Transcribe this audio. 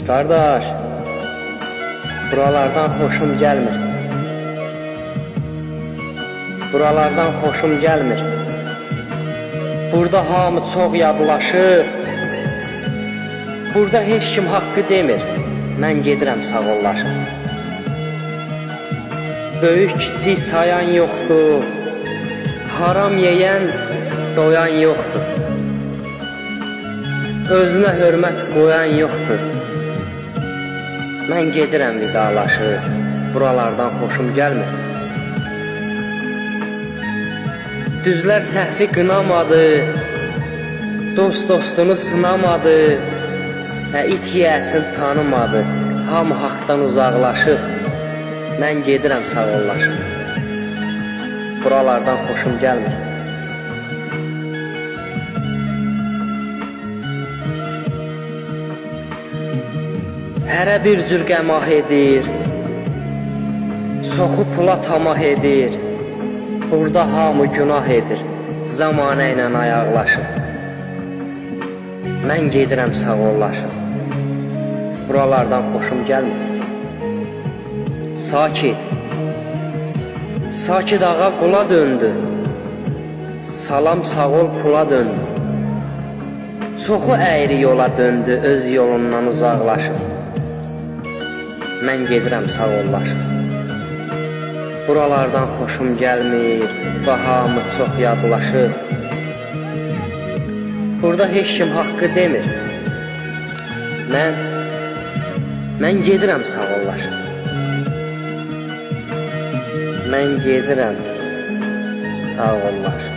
Qardaş, buralardan xoşum gəlmir. Buralardan xoşum gəlmir. Burada hamı çox yadlaşır. Burada heç kim haqqı demir. Mən gedirəm sağollaşır. Böyük kiçik sayan yoxdur. Haram yeyən doyan yoxdur. Özünə hörmət qoyan yoxdur. Mən gedirəm vidalaşır. Buralardan xoşum gəlmir. Düzlər səhvi qınamadı. Dost dostunu sınamadı. İt yiyəsin tanımadı. Hamı haqdan uzaqlaşır. Mən gedirəm sağollaşır. Buralardan xoşum gəlmir. Hərə bir cür qəmah edir. Çoxu pula tamah edir. Burada hamı günah edir. Zamanə ilə ayaqlaşır. Mən gedirəm sağollaşır. Buralardan xoşum gəlmir. Sakit ağa qula döndü. Salam sağ ol pula döndü. Çoxu əyri yola döndü, öz yolundan uzaqlaşır. Mən gedirəm sağollaşır. Buralardan xoşum gəlmir, hamı çox yadlaşır. Burada heç kim haqqı demir. Mən gedirəm sağollaşır. Mən gedirəm sağollaşır.